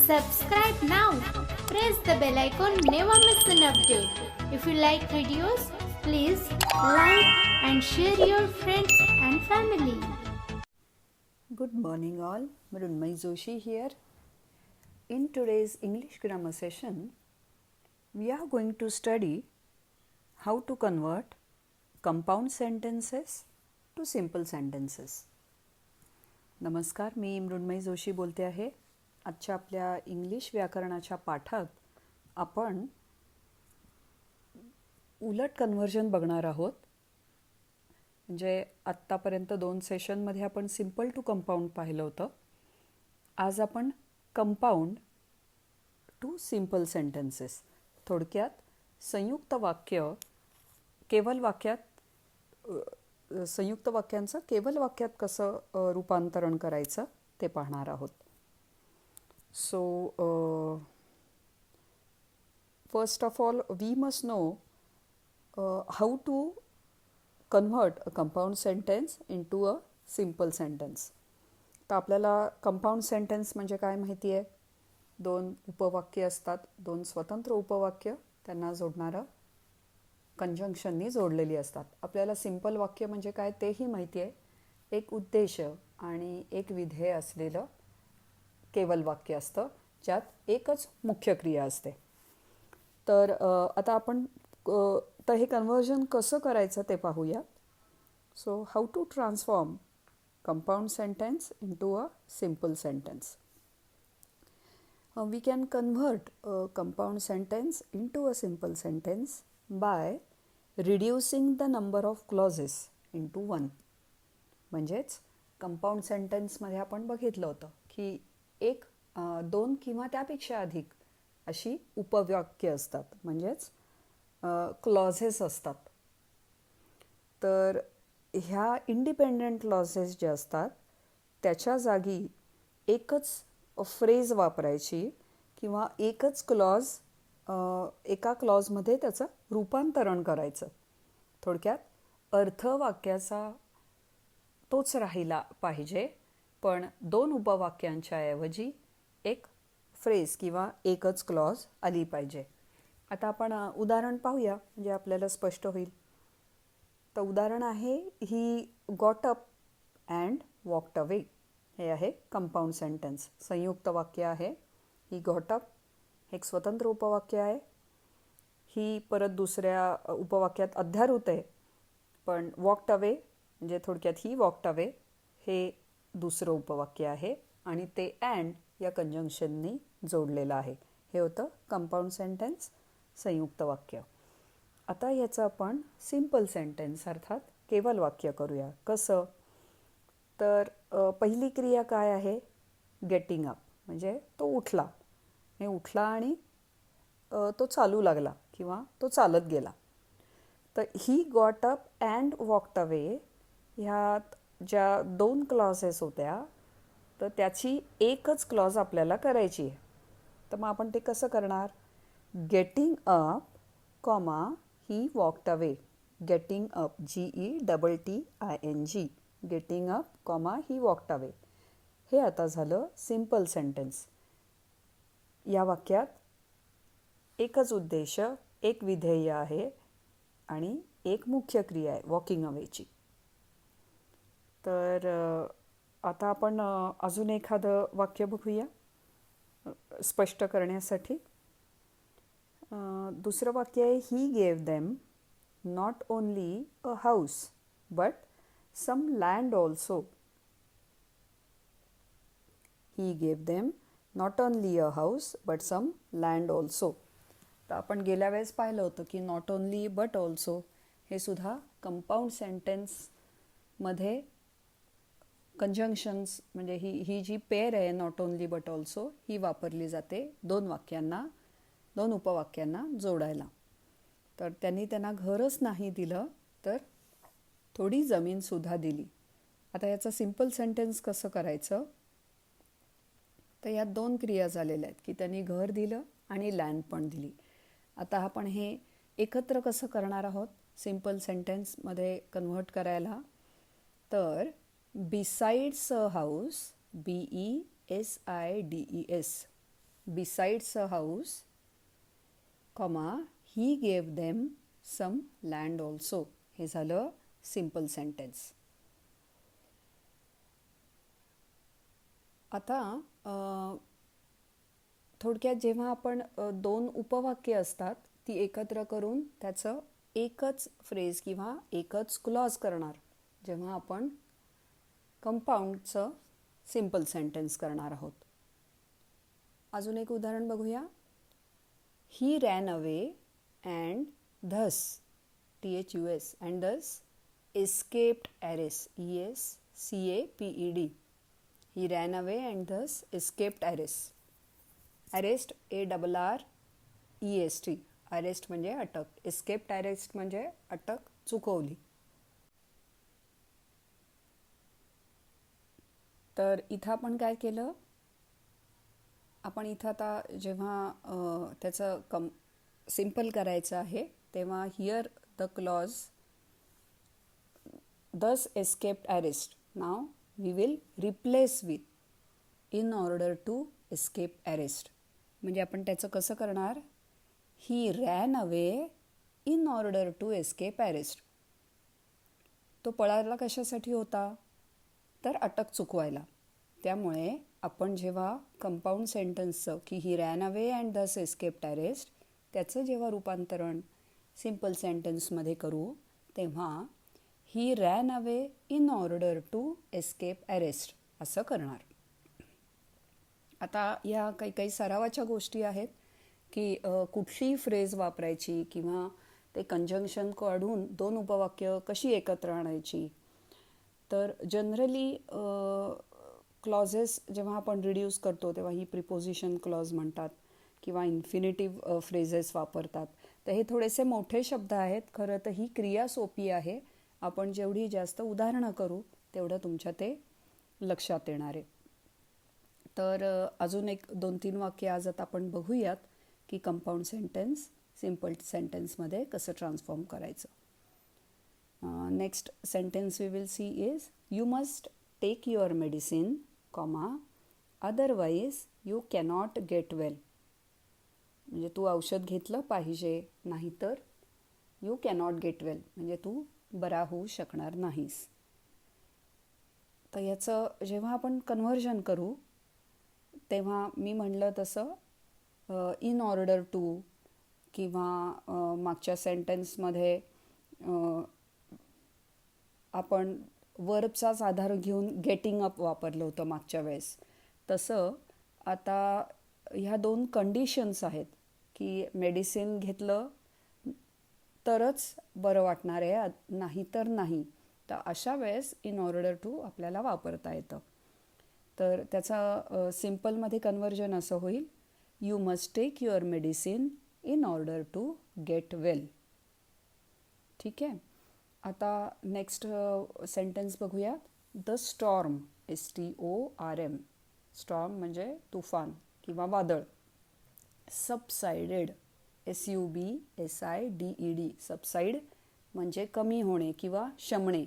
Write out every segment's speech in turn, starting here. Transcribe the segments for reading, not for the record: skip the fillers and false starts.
Subscribe now. Press the bell icon. Never miss an update. If you like videos, please like and share your friends and family. Good morning all. Mrunmay Joshi here. In today's English grammar session, we are going to study how to convert compound sentences to simple sentences. नमस्कार, मी मृण्मयी जोशी बोलते आहे. आजच्या आपल्या English व्याकरणाच्या पाठात आपण उलट conversion बघणार आहोत. म्हणजे आत्तापर्यंत 2 सेशनमध्ये आपण सिम्पल टू कंपाऊंड पाहिलं होतं. आज आपण कंपाऊंड टू सिम्पल सेंटेन्सेस, थोडक्यात संयुक्त वाक्य केवल वाक्यात संयुक्त वाक्यांचं केवल वाक्यात कसं रूपांतरण करायचं ते पाहणार आहोत. So first of all we must know how to convert a compound sentence into a simple sentence. तर आपल्याला कंपाऊंड सेंटेन्स म्हणजे काय माहिती आहे? 2 उपवाक्य असतात, 2 स्वतंत्र उपवाक्य, त्यांना जोडणारं कंजंक्शननी जोडलेली असतात. आपल्याला सिंपल वाक्य म्हणजे काय तेही माहिती आहे. एक उद्देश आणि एक विधेय असलेलं केवल वाक्य असतं, ज्यात एकच मुख्य क्रिया असते. तर आता आपण तर हे कन्व्हर्जन कसं करायचं ते पाहूया. So how to transform compound sentence into a simple sentence. We can convert a compound sentence into a simple sentence by reducing the number of clauses into 1. म्हणजेच कंपाऊंड सेंटेन्समध्ये आपण बघितलं होतं की 1, 2 किंवा त्यापेक्षा अधिक अशी उपवाक्य असतात, म्हणजेच क्लॉजेस असतात. तर ह्या इंडिपेंडंट क्लॉजेस जे असतात त्याच्या जागी एकच फ्रेज वापरायची किंवा एकच क्लॉज एका क्लॉजमध्ये त्याचं रूपांतरण करायचं. थोडक्यात अर्थ वाक्याचा तोच राहिला पाहिजे, पण 2 उपवाक्यांच्या ऐवजी एक फ्रेज किंवा एकच क्लॉज आली पाहिजे. आता आपण उदाहरण पाहूया म्हणजे आपल्याला स्पष्ट होईल. तर उदाहरण आहे, he got up and walked away. हे आहे कंपाऊंड सेंटेन्स, संयुक्त वाक्य आहे. ही गॉट अप एक स्वतंत्र उपवाक्य आहे. ही परत दुसऱ्या उपवाक्यात अध्यारूत आहे, पण वॉकड अवे म्हणजे थोडक्यात ही वॉकड अवे हे दुसरं उपवाक्य आहे आणि ते अँड या कंजंक्शननी जोडलेलं आहे. हे होतं कंपाऊंड सेंटेन्स, संयुक्त वाक्य. आता याचं आपण सिम्पल सेंटेन्स अर्थात केवल वाक्य करूया. कसं? तर पहिली क्रिया काय आहे? गेटिंग अप, म्हणजे तो उठला. हे उठला आणि तो चालू लागला किंवा तो चालत गेला. तर he got up and walked away ह्यात ज्या 2 क्लॉजेस होत्या तर त्याची एकच क्लॉज आपल्याला करायची आहे. तर मग आपण ते कसं करणार? Getting up comma he walked away. Getting up, GETTING, getting up comma he walked away. हे आता झालं सिम्पल सेंटेन्स. या वाक्यात एकच उद्देश, एक विधेय आहे आणि एक मुख्य क्रिया आहे वॉकिंग अवेची. तर आता आपण अजून एखादं वाक्य बघूया स्पष्ट करण्यासाठी. दुसरं वाक्य आहे, he gave them not only a house but some land also. He gave them not only a house but some land also. तर आपण गेल्या वेळेस पाहिलं होतं की नॉट ओनली बट ऑल्सो हे सुद्धा कंपाऊंड सेंटेन्समध्ये कंजंक्शन्स म्हणजे ही जी पेअर आहे not only but also he वापरली जाते 2 उपवाक्यांना जोडायला. तर त्यांना घरच नाही दिलं तर थोडी जमीनसुद्धा दिली. आता याचं सिम्पल सेंटेन्स कसं करायचं? तर यात 2 क्रिया झालेल्या आहेत की त्यांनी घर दिलं आणि लँड पण दिली. आता आपण हे एकत्र कसं करणार आहोत सिम्पल सेंटेन्समध्ये कन्व्हर्ट करायला? तर besides a house, BESIDES, besides a house, comma he gave them some land also. हे झालं सिम्पल सेंटेन्स. आता थोडक्यात जेव्हा आपण दोन उपवाक्य असतात ती एकत्र करून त्याचं एकच फ्रेज किंवा एकच क्लॉज करणार जेव्हा आपण कंपाऊंडचं सिम्पल सेंटेन्स करणार आहोत. अजून एक उदाहरण बघूया. He ran away and thus THUS and thus escaped arrest ESCAPED. He ran away and thus escaped arrest. Arrest ARREST. Arrest म्हणजे अटक. एस्केप्ड अरेस्ट म्हणजे अटक चुकवली. तर इथं आपण काय केलं, आपण इथं आता जेव्हा त्याचं सिम्पल करायचं आहे तेव्हा here the clause thus escaped arrest. Now we will replace with in order to escape arrest. म्हणजे आपण त्याचं कसं करणार, he ran away in order to escape arrest. तो पळायला कशासाठी होता, तर अटक चुकवायला. त्यामुळे आपण जेव्हा कंपाऊंड सेंटेन्सचं की he ran away and thus escaped arrest त्याचं जेव्हा रूपांतरण सिम्पल सेंटेन्समध्ये करू तेव्हा he ran away in order to escape arrest असं करणार. आता या काही काही सरावाच्या गोष्टी आहेत की कुठली फ्रेज वापरायची किंवा ते कंजंक्शन काढून दोन उपवाक्य कशी एकत्र आणायची. तर जनरली क्लॉजेस जेव्हा आपण रिड्यूस करतो तेव्हा ही प्रिपोजिशन क्लॉज म्हणतात किंवा इन्फिनिटिव्ह फ्रेजेस वापरतात. तर हे थोडेसे मोठे शब्द आहेत. खरं तर ही क्रिया सोपी आहे. आपण जेवढी जास्त उदाहरणं करू तेवढं तुमच्या ते लक्षात येणार आहे. तर अजून एक 2-3 वाक्य आज आता आपण बघूयात की कंपाऊंड सेंटेन्स सिम्पल सेंटेन्समध्ये कसं ट्रान्सफॉर्म करायचं. Next sentence we will see is you must take your medicine, otherwise you cannot get well. म्हणजे तू औषध घेतलं पाहिजे, नाहीतर यू कॅनॉट गेट वेल म्हणजे तू बरा होऊ शकणार नाहीस. तर याचं जेव्हा आपण कन्व्हर्जन करू तेव्हा मी म्हणलं तसं इन ऑर्डर टू किंवा मागच्या सेंटेन्समध्ये आपण वर्बचाच आधार घेऊन गेटिंग अप वापरलं होतं मागच्या वेळेस. तसं आता ह्या 2 कंडिशन्स आहेत की मेडिसिन घेतलं तरच बरं वाटणार आहे, नाही तर नाही. तर अशा वेळेस इन ऑर्डर टू आपल्याला वापरता येतं. तर त्याचा सिम्पलमध्ये कन्व्हर्जन असं होईल, you must take your medicine in order to get well. ठीक आहे. आता नेक्स्ट सेंटेन्स बघूया. The storm STORM. स्टॉर्म म्हणजे तुफान किंवा वादळ. Subsided SUBSIDED. सबसाइड म्हणजे कमी होणे किंवा शमणे.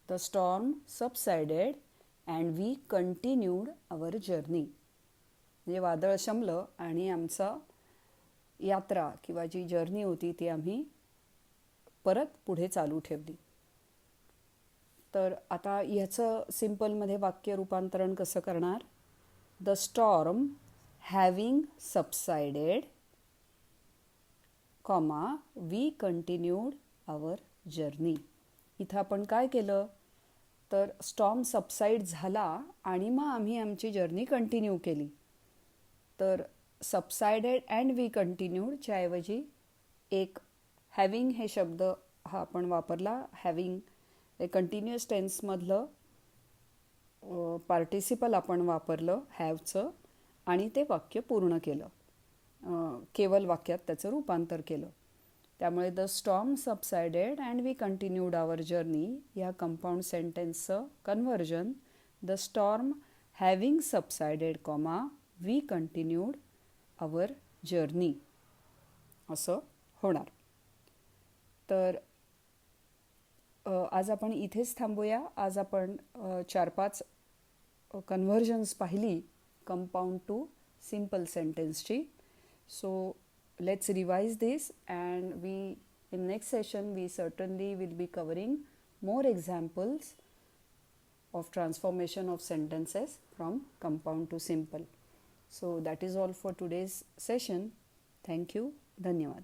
The storm subsided and we continued our journey. म्हणजे वादळ शमलं आणि आमचा यात्रा किंवा जी जर्नी होती ती आम्ही परत पुढे चालू ठेवली. तर आता ह्याचं सिम्पलमध्ये वाक्य रूपांतरण कसं करणार. The storm having subsided, we continued our journey. इथं आपण काय केलं, तर स्टॉर्म सबसाईड झाला आणि मग आम्ही आमची जर्नी कंटिन्यू केली. तर सबसाइडेड अँड वी कंटिन्यूडच्या ऐवजी एक हॅविंग हे शब्द हा आपण वापरला. हॅविंग हे कंटिन्युअस टेन्समधलं पार्टिसिपल आपण वापरलं हॅवचं आणि ते वाक्य पूर्ण केलं. केवल वाक्यात त्याचं रूपांतर केलं. त्यामुळे the storm subsided and we continued our journey ह्या कंपाऊंड सेंटेन्सचं conversion the storm having subsided, we continued our journey असं होणार. तर आज आपण इथेच थांबूया. आज आपण 4-5 कन्व्हर्जन्स पाहिली कंपाऊंड टू सिम्पल सेंटेन्सची. So let's revise this and we in next session we certainly will be covering more examples of transformation of sentences from compound to simple. So that is all for today's session. Thank you. Dhanyavad.